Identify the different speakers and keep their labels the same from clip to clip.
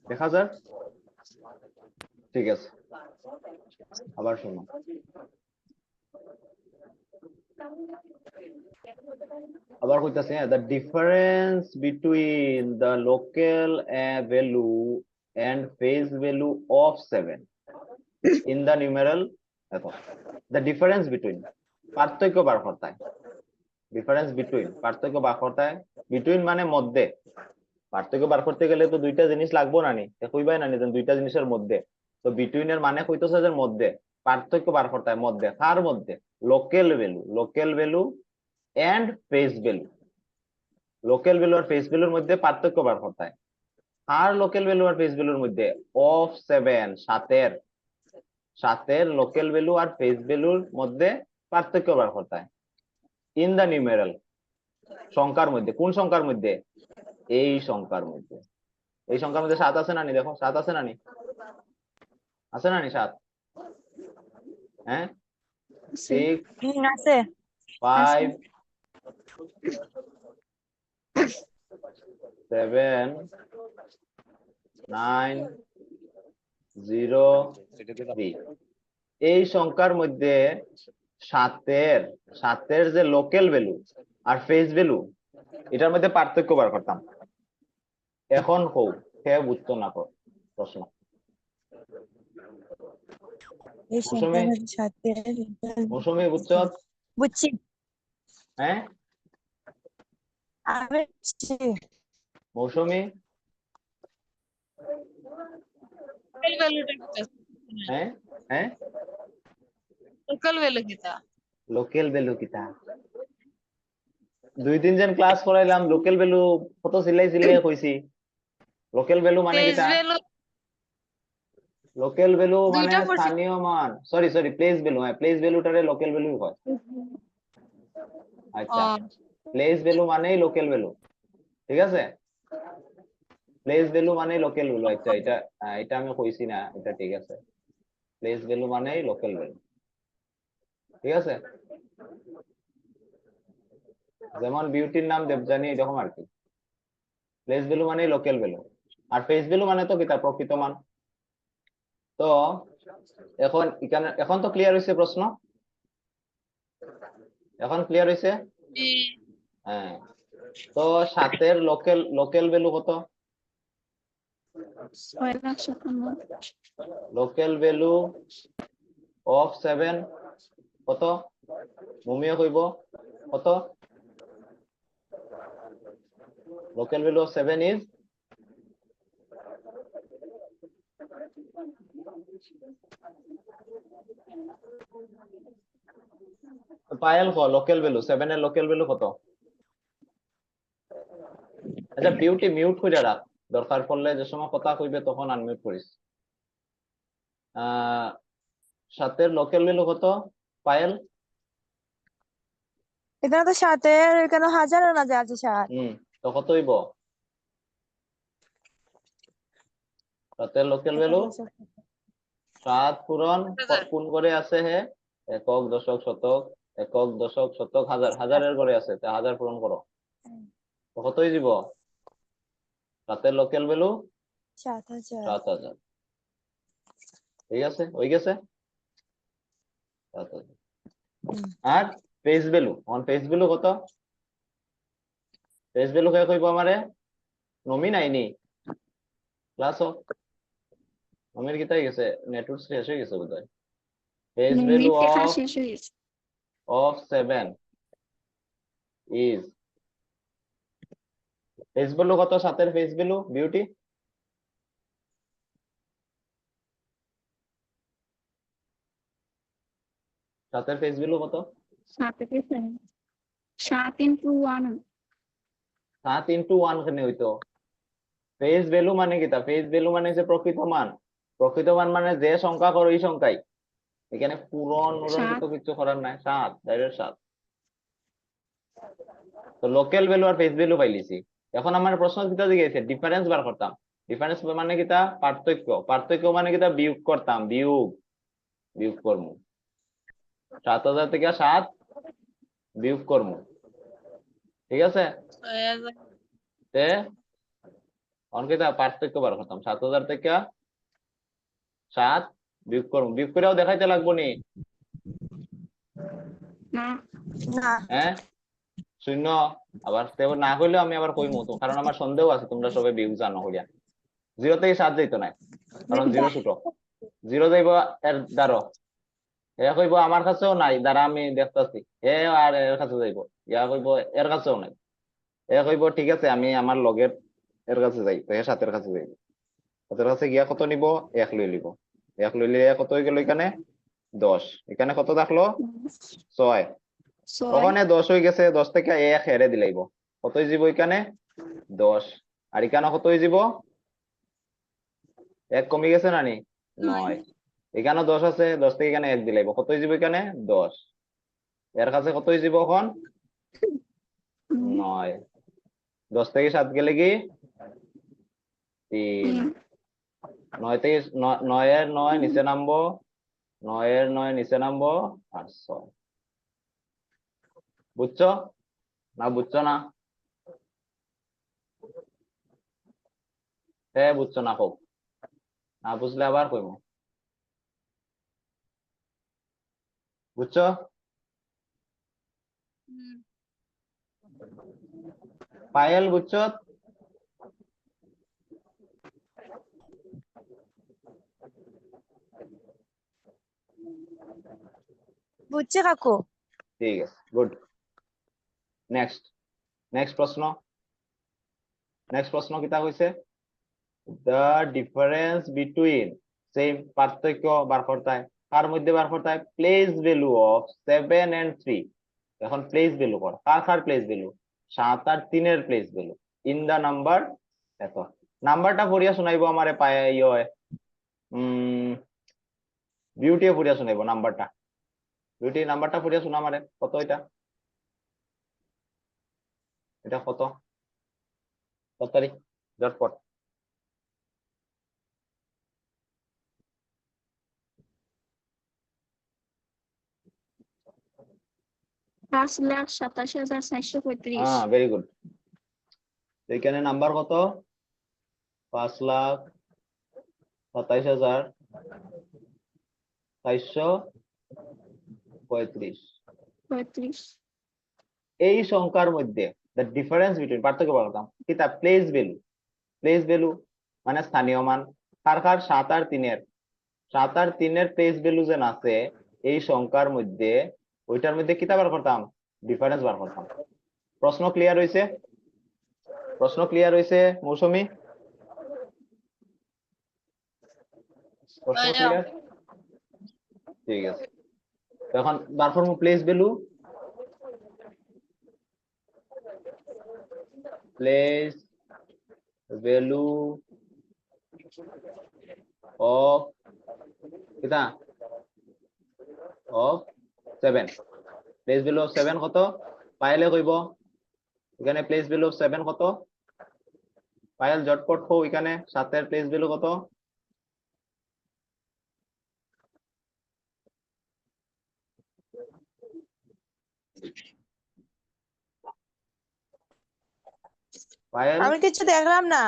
Speaker 1: দেখা যাক, ঠিক আছে, আবার শোনো। আবার কইতাছে, the difference between the local value and face value of 7 in the numeral, দেখো the difference between, পার্থক্য বার করতে হয়, ডিফারেন্স বিটুইন, পার্থক্য বার করতে হয়, বিটুইন মানে মধ্যে, পার্থক্য বার করতে গেলে তো দুইটা জিনিস লাগবো না নি, কইবাই না নি দুইটা জিনিসের মধ্যে, তো বিটুইন এর মানে কইতেছে যে মধ্যে, পার্থক্য বার করতে হয় মধ্যে, কার মধ্যে, local value and face value, local value আর ফেস ভ্যালুর মধ্যে পার্থক্য বার করতে হয়, আর লোকাল ভ্যালু আর ফেস ভ্যালুর মধ্যে অফ 7 সাতের লোকাল ভ্যালু আর ফেস ভ্যালুর মধ্যে পার্থক্য বার করতে হয়, ইন দা নিউমেরাল, সংখ্যার মধ্যে, কোন সংখ্যার মধ্যে, এই সংখ্যার মধ্যে, এই সংখ্যার মধ্যে 7 আছে না নি, দেখো 7 আছে না নি, আছে না নি 7, হ্যাঁ 6
Speaker 2: আছে
Speaker 1: 5 7 9 0 3, এই সংখ্যার মধ্যে সাতের যে লোকাল ভ্যালু আর ফেস ভ্যালু, এটার মধ্যে পার্থক্য বার করতাম। এখন হোক কে বুঝতো না প্রশ্ন,
Speaker 2: এই
Speaker 1: মৌসুমী
Speaker 2: সংখ্যার সাথে
Speaker 1: মৌসুমী বুঝছো,
Speaker 2: বুঝছি
Speaker 1: হ্যাঁ
Speaker 2: আমি বুঝছি।
Speaker 1: মৌসুমী,
Speaker 3: লোকাল ভ্যালুটা কি?
Speaker 1: হ্যাঁ হ্যাঁ
Speaker 3: লোকাল ভ্যালু কিটা?
Speaker 1: লোকাল ভ্যালু কিতা, 2-3 জন ক্লাস করাইলাম, লোকাল ভ্যালু কত সিলাই কইছি, লোকাল ভ্যালু মানে
Speaker 3: ফেস
Speaker 1: কিতা,
Speaker 3: ভ্যালু
Speaker 1: লোকাল ভ্যালু মানে
Speaker 3: দুইটা করছি।
Speaker 1: স্থানীয় মান, সরি প্লেস ভ্যালু, হ্যাঁ প্লেস ভ্যালুটারে লোকাল ভ্যালু হয়, আচ্ছা প্লেস ভ্যালু মানেই লোকাল ভ্যালু, ঠিক আছে, প্লেস ভ্যালু মানে লোকাল ভ্যালু, আচ্ছা এটা এটা আমি কইছি না, এটা ঠিক আছে, প্লেস ভ্যালু মানেই লোকাল ভ্যালু, ঠিক আছে, যেমন বিউটির নাম দেবজানি, এরকম আর কি, প্লেস ভ্যালু মানে লোকাল ভ্যালু, আর ফেস ভ্যালু মানে তো কিতা, প্রকৃত মান। তো এখন এখানে, এখন তো ক্লিয়ার হয়েছে প্রশ্ন, এখন ক্লিয়ার হয়েছে, হ্যাঁ, তো সাতের লোকাল ভ্যালু কত, লোকাল ভ্যালু অফ 7 কত, মুমিও কইব কত, local value of 7 is, Payel co local value 7 এর লোকাল ভ্যালু কত, আচ্ছা বিউটি মিউট করে রাখ, দরকার পড়লে যে সময় কথা কইবে তখন আনমিউট করিস। সাতের লোকাল ভ্যালু কত পায়েল,
Speaker 2: এখানে তো সাতের, এখানে হাজারের মাঝে আছে 7।
Speaker 1: তো কত হইব, সাতের লোকাল ভ্যালু 7 পূরণ কোন করে আছে হে, একক দশক শতক, একক দশক শতক হাজার, হাজারের করে আছে, তা হাজার পূরণ করো, তো কত হয়ে যাব, সাতের লোকাল ভ্যালু
Speaker 2: 7,000।
Speaker 1: 7,000, ঠিক আছে হয়ে গেছে 7,000। আর ফেস ভ্যালু, ফেস ভ্যালু কত, ফেস ভ্যালু কে কইব আমারে, নমি নাইনি ক্লাস হোক, নমির কিতাই গেছে, নেটওয়ার্ক শেষ হয়ে গেছে বোধহয়, face value of 7 is, face value কত, সাতের ফেস ভ্যালু বিউটি, সাতের ফেস ভ্যালু কত,
Speaker 4: 7 into 1
Speaker 1: 7 into 1 খানে হইতো, ফেস ভ্যালু মানে কিতা, ফেস ভ্যালু মানে হচ্ছে প্রকৃত মান মানে যে সংখ্যা করো এই সংখ্যাই, এখানে পূরণ তো কিছু করার নাই, 7 ডাইরেক্ট 7, তো লোকাল ভ্যালু আর ফেস ভ্যালু পাইলিছি, এখন আমার প্রশ্ন কিতা দিয়েছে, ডিফারেন্স বার করতাম, ডিফারেন্স মানে কিতা, পার্থক্য মানে কিতা, বিয়োগ করতাম, বিয়োগ করমু, 7,000 থেকে 7 বিয়োগ করমু, ঠিক আছে, তে অঙ্কিতা পার্থক্য বার করতাম 7,000 থেকে 7 বিয়োগ করুন, বিয়োগ করেও দেখাইতে লাগবো নি?
Speaker 3: না
Speaker 2: না
Speaker 1: হ্যাঁ, শূন্য। আবার না হইলেও আমি আবার কইমু তো, কারণ আমার সন্দেহ আছে তোমরা সবাই বিয়োগ জানো হইয়া। 0 থেকে 7 যাইতো না, কারণ 0 ছোট। 0 যাইব এর দ্বারো, এ কইব আমার কাছেও নাই, দ্বারা আমি দেখতেছি। আর এর কাছে যাইব, ইয়া কইব এর কাছেও নাই। এ কইব ঠিক আছে আমি আমার লগের এর কাছে যাই, তো 7 কাছে যাইব। 7 কাছে গিয়া কত নিব? 1 লই লিব। 1 লইলে কত হয়ে গেল এখানে? 10। এখানে কত থাকলো? 6। ওখানে 10 হয়ে গেছে, 10 থেকে 1 হেরে দিলাইব, কত হয়ে যাব এখানে? 10। আর এখানে কত হয়ে যাব? 1 কমে গেছে না নি? 9। এখানে 10 আছে, 10 থেকে এখানে 1 দিলাইব, কত হয়ে যাব এখানে? 10। এর কাছে কত হয়ে যাব এখন? 9। 10 থেকে 7 গেলে কি? 3। 9 থেকে 9 এর 9 নিচে নামবো, 9 এর 9 নিচে নামবো, আর 6। বুঝছো না? বুঝছো না? হ্যাঁ বুঝছো না? হোক, না বুঝলে আবার কইবো। বুঝছো? পায়েল বুঝছো?
Speaker 2: বুঝছে কাকু
Speaker 1: ঠিক আছে, গুড। নেক্সট নেক্সট প্রশ্ন। নেক্সট প্রশ্ন কিতা কইছে? দ্য ডিফারেন্স বিটুইন, সেম পার্থক্য বার করতায়, কার মধ্যে বার করতায়? Place value of 7 and 3। এখন প্লেস ভ্যালু কর, কার প্লেস ভ্যালু? 7 আর 3 এর place value in the number. দেখো নাম্বারটা পড়িয়া শোনাইবো আমারে, পায় ইয়ে বিউটি পড়িয়া শোনাইবো নাম্বারটা। বিউটি নাম্বারটা পড়িয়া শোনা আমারে, কত এটা? এটা কত? কত তারিখ? ঝটপট।
Speaker 3: 5,87,435।
Speaker 1: হ্যাঁ, ভেরি গুড। এখানে নাম্বার কত? 5,27,435। এই সংখ্যার মধ্যে দ্য ডিফারেন্স বিটুইন, পার্থক্য বলতাম কিতা? Place value. প্লেস ভ্যালু মানে স্থানীয় মান, কার? 7 আর 3 এর। 7 আর 3 এর প্লেস ভ্যালু যেন আছে এই সংখ্যার মধ্যে, ওইটার মধ্যে কিতা বার করতাম? ডিফারেন্স বার করতাম। প্রশ্ন ক্লিয়ার হইছে? প্রশ্ন ক্লিয়ার হইছে মৌসুমী? প্রশ্ন ক্লিয়ার? ঠিক আছে, এখন বার করবো place value. Place value of কিতা? অফ 7। প্লেস ভ্যালু অফ 7 কত? পাইলে কইব এখানে প্লেস ভ্যালু অফ 7 কত? পায়েল ঝটপট কো, এখানে 7 এর প্লেস ভ্যালু কত? পায়েল
Speaker 2: আমি কিছু দেখলাম না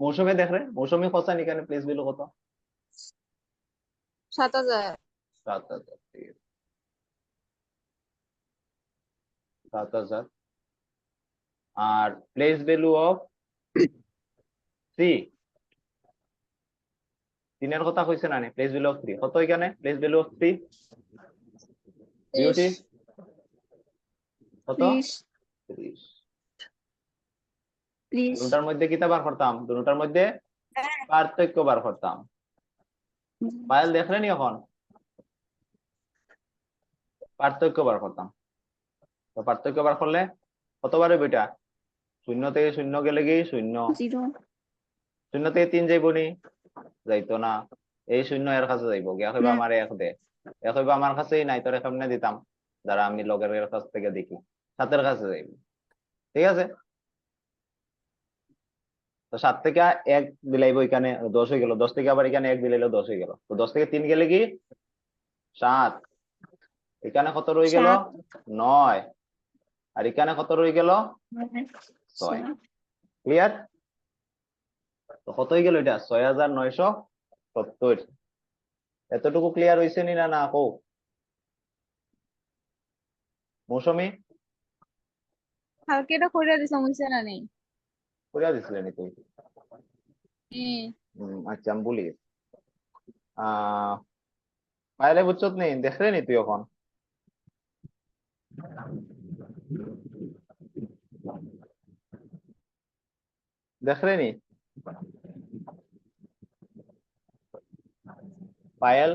Speaker 1: মৌসুমী দেখ রে, মৌসুমী খসান এখানে প্লেস ভ্যালু কত?
Speaker 3: 7,000।
Speaker 1: 7,000। ঠিক আছে, 7,000। আর প্লেস ভ্যালু অফ 3, 3 এর কথা কইছে না? প্লেস ভ্যালু অফ 3 কত? এখানে প্লেস ভ্যালু অফ 3 বিউটি কত? 30। দুটার মধ্যে কিতা বার করতাম? দুটার মধ্যে পার্থক্য বার করতাম। পায়েল দেখলেনি এখন? পার্থক্য বার করতাম, তো পার্থক্য বার করলে কতবার হবে এটা? 0 থেকে 0 গেলে কি 0। 0 থেকে 3 যাইব নি? যাইতো না। এই 0 এর কাছে যাইব, গিয়া কইবা আমার 1 দে। এ কইবা আমার কাছেই নাই, তোরে কেমনে দিতাম? যারা আমি লগের কাছ থেকে দেখি 7 এর কাছে যাইব। ঠিক আছে, তো 7 থেকে 1 দিলাইব, এখানে 10 হয়ে গেল। 10 থেকে আবার এখানে 1 দিলাইলো 10 হয়ে গেল। তো 10 থেকে 3 গেলে কি 7। এখানে কত রয়ে গেল? 9। আর এখানে কত রয়ে গেল? 6। ক্লিয়ার? তো কত হয়ে গেল এটা? 6970। এতটুকু ক্লিয়ার হয়েছে নি না? না কো মৌসুমী
Speaker 4: কালকে এটা করে দিছ মুছে না নেই
Speaker 1: করিয়া দিছিলেন তুই? আচ্ছা আমি বলি বাইরে বুঝছত নেই দেখলে নি তুই এখন? দেখলে নি পায়েল?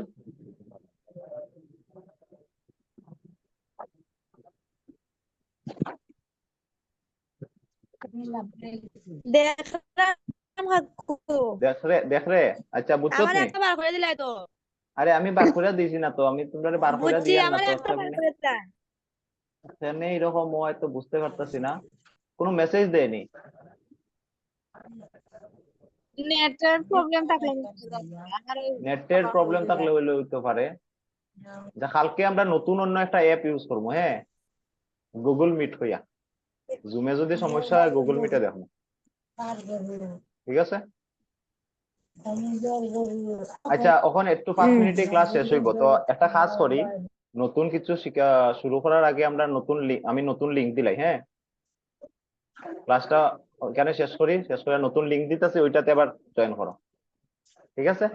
Speaker 2: দেখলাম কাকু
Speaker 1: দেখরে আচ্ছা বুঝছত
Speaker 2: আমার
Speaker 1: নি?
Speaker 2: একটা বার করে দিলাই তো
Speaker 1: আরে আমি বার করে দিয়েছি না তো, আমি তোমরা বার করে
Speaker 2: বুঝছি
Speaker 1: দিয়ার না
Speaker 2: আমার
Speaker 1: তো।
Speaker 2: একটা বার করে দিলাই
Speaker 1: এখানে এরকম হয়তো বুঝতে পারতাছি না, কোনো মেসেজ দেয়নি।
Speaker 4: নেটের প্রবলেম থাকলে
Speaker 1: নেটের প্রবলেম থাকলে হইলে হইতে পারে। যা কালকে আমরা নতুন অন্য একটা অ্যাপ ইউজ করবো, হ্যাঁ, গুগল মিট হইয়া। জুমে যদি সমস্যা হয় গুগল মিটে দেখো, ঠিক আছে? আচ্ছা ওখানে একটু 5 মিনিটে ক্লাস শেষ হইব, তো একটা কাজ করি, নতুন কিছু শিখা শুরু করার আগে আমরা আমি নতুন লিংক দিলাই, হ্যাঁ, ক্লাসটা ওখানে শেষ করি, শেষ করে নতুন লিংক দিতেছি, ওইটাতে আবার জয়েন করো, ঠিক আছে?